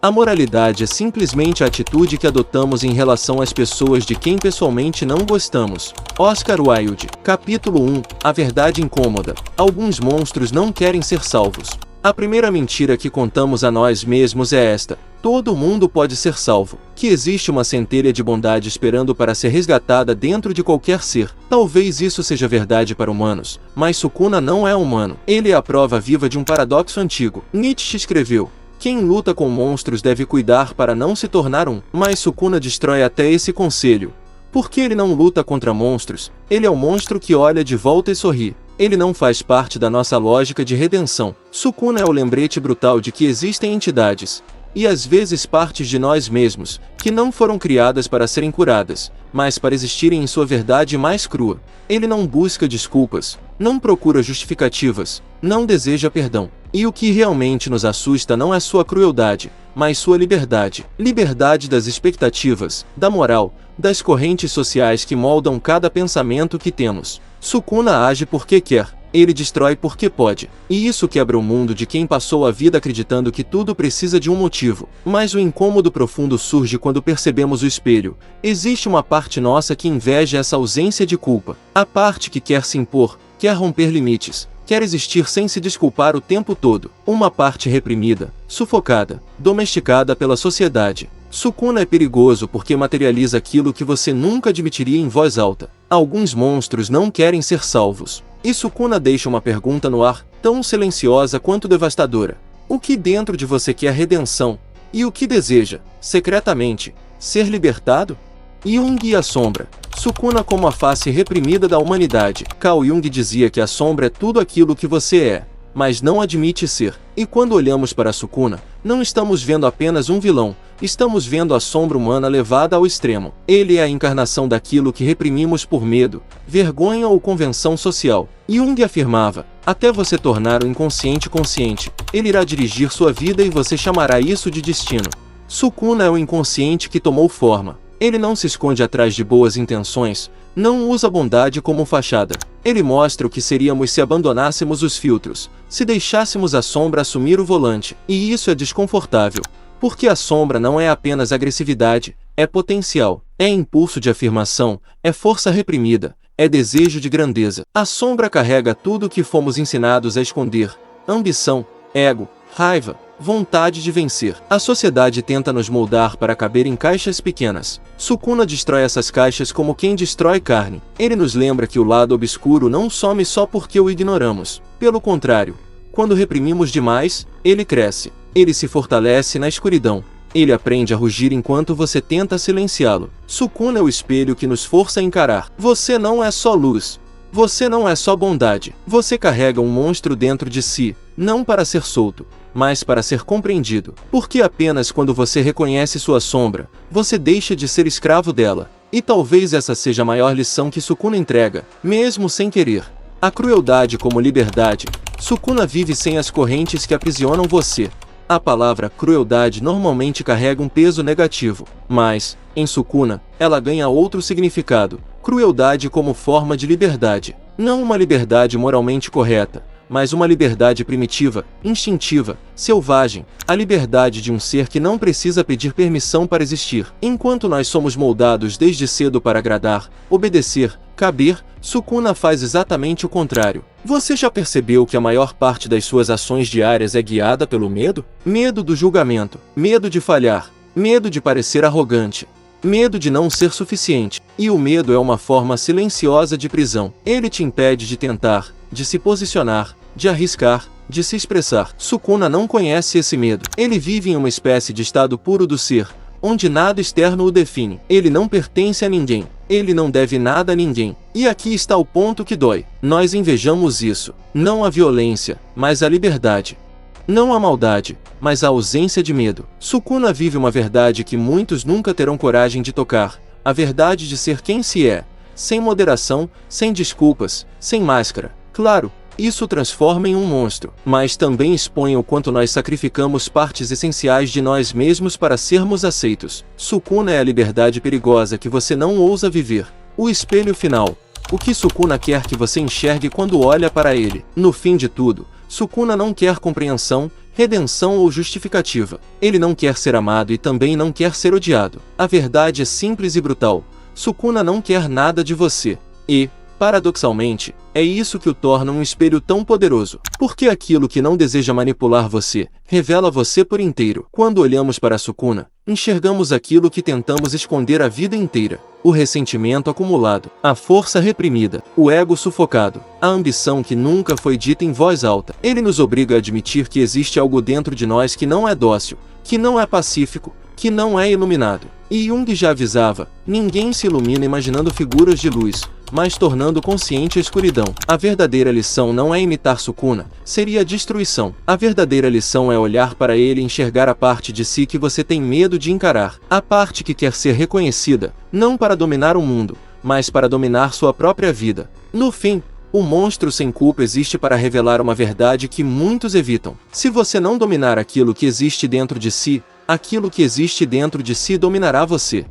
A moralidade é simplesmente a atitude que adotamos em relação às pessoas de quem pessoalmente não gostamos. Oscar Wilde. Capítulo 1. A verdade incômoda. Alguns monstros não querem ser salvos. A primeira mentira que contamos a nós mesmos é esta: todo mundo pode ser salvo, que existe uma centelha de bondade esperando para ser resgatada dentro de qualquer ser. Talvez isso seja verdade para humanos, mas Sukuna não é humano. Ele é a prova viva de um paradoxo antigo. Nietzsche escreveu: quem luta com monstros deve cuidar para não se tornar um. Mas Sukuna destrói até esse conselho. Porque ele não luta contra monstros, ele é o monstro que olha de volta e sorri. Ele não faz parte da nossa lógica de redenção. Sukuna é o lembrete brutal de que existem entidades, e às vezes partes de nós mesmos, que não foram criadas para serem curadas, mas para existirem em sua verdade mais crua. Ele não busca desculpas, não procura justificativas, não deseja perdão. E o que realmente nos assusta não é sua crueldade, mas sua liberdade. Liberdade das expectativas, da moral, das correntes sociais que moldam cada pensamento que temos. Sukuna age porque quer, ele destrói porque pode. E isso quebra o mundo de quem passou a vida acreditando que tudo precisa de um motivo. Mas o incômodo profundo surge quando percebemos o espelho. Existe uma parte nossa que inveja essa ausência de culpa. A parte que quer se impor, quer romper limites, quer existir sem se desculpar o tempo todo. Uma parte reprimida, sufocada, domesticada pela sociedade. Sukuna é perigoso porque materializa aquilo que você nunca admitiria em voz alta. Alguns monstros não querem ser salvos. E Sukuna deixa uma pergunta no ar, tão silenciosa quanto devastadora. O que dentro de você quer redenção? E o que deseja, secretamente, ser libertado? Jung e a sombra. Sukuna como a face reprimida da humanidade. Carl Jung dizia que a sombra é tudo aquilo que você é, mas não admite ser. E quando olhamos para Sukuna, não estamos vendo apenas um vilão, estamos vendo a sombra humana levada ao extremo. Ele é a encarnação daquilo que reprimimos por medo, vergonha ou convenção social. Jung afirmava: até você tornar o inconsciente consciente, ele irá dirigir sua vida e você chamará isso de destino. Sukuna é o inconsciente que tomou forma. Ele não se esconde atrás de boas intenções, não usa a bondade como fachada. Ele mostra o que seríamos se abandonássemos os filtros, se deixássemos a sombra assumir o volante. E isso é desconfortável, porque a sombra não é apenas agressividade, é potencial, é impulso de afirmação, é força reprimida, é desejo de grandeza. A sombra carrega tudo o que fomos ensinados a esconder: ambição, ego, raiva, vontade de vencer. A sociedade tenta nos moldar para caber em caixas pequenas. Sukuna destrói essas caixas como quem destrói carne. Ele nos lembra que o lado obscuro não some só porque o ignoramos. Pelo contrário, quando reprimimos demais, ele cresce. Ele se fortalece na escuridão. Ele aprende a rugir enquanto você tenta silenciá-lo. Sukuna é o espelho que nos força a encarar. Você não é só luz. Você não é só bondade. Você carrega um monstro dentro de si, não para ser solto, mas para ser compreendido. Porque apenas quando você reconhece sua sombra, você deixa de ser escravo dela. E talvez essa seja a maior lição que Sukuna entrega, mesmo sem querer. A crueldade como liberdade. Sukuna vive sem as correntes que aprisionam você. A palavra crueldade normalmente carrega um peso negativo, mas, em Sukuna, ela ganha outro significado: crueldade como forma de liberdade. Não uma liberdade moralmente correta, mas uma liberdade primitiva, instintiva, selvagem, a liberdade de um ser que não precisa pedir permissão para existir. Enquanto nós somos moldados desde cedo para agradar, obedecer, caber, Sukuna faz exatamente o contrário. Você já percebeu que a maior parte das suas ações diárias é guiada pelo medo? Medo do julgamento, medo de falhar, medo de parecer arrogante, medo de não ser suficiente. E o medo é uma forma silenciosa de prisão. Ele te impede de tentar, de se posicionar, de arriscar, de se expressar. Sukuna não conhece esse medo. Ele vive em uma espécie de estado puro do ser, onde nada externo o define. Ele não pertence a ninguém. Ele não deve nada a ninguém. E aqui está o ponto que dói. Nós invejamos isso. Não a violência, mas a liberdade. Não a maldade, mas a ausência de medo. Sukuna vive uma verdade que muitos nunca terão coragem de tocar: a verdade de ser quem se é, sem moderação, sem desculpas, sem máscara. Claro, isso o transforma em um monstro, mas também expõe o quanto nós sacrificamos partes essenciais de nós mesmos para sermos aceitos. Sukuna é a liberdade perigosa que você não ousa viver. O espelho final. O que Sukuna quer que você enxergue quando olha para ele? No fim de tudo, Sukuna não quer compreensão, redenção ou justificativa. Ele não quer ser amado e também não quer ser odiado. A verdade é simples e brutal. Sukuna não quer nada de você. E, paradoxalmente, é isso que o torna um espelho tão poderoso. Porque aquilo que não deseja manipular você, revela você por inteiro. Quando olhamos para Sukuna, enxergamos aquilo que tentamos esconder a vida inteira. O ressentimento acumulado, a força reprimida, o ego sufocado, a ambição que nunca foi dita em voz alta. Ele nos obriga a admitir que existe algo dentro de nós que não é dócil, que não é pacífico, que não é iluminado. E Jung já avisava, ninguém se ilumina imaginando figuras de luz, mas tornando consciente a escuridão. A verdadeira lição não é imitar Sukuna, seria a destruição. A verdadeira lição é olhar para ele e enxergar a parte de si que você tem medo de encarar. A parte que quer ser reconhecida, não para dominar o mundo, mas para dominar sua própria vida. No fim, o monstro sem culpa existe para revelar uma verdade que muitos evitam. Se você não dominar aquilo que existe dentro de si, aquilo que existe dentro de si dominará você.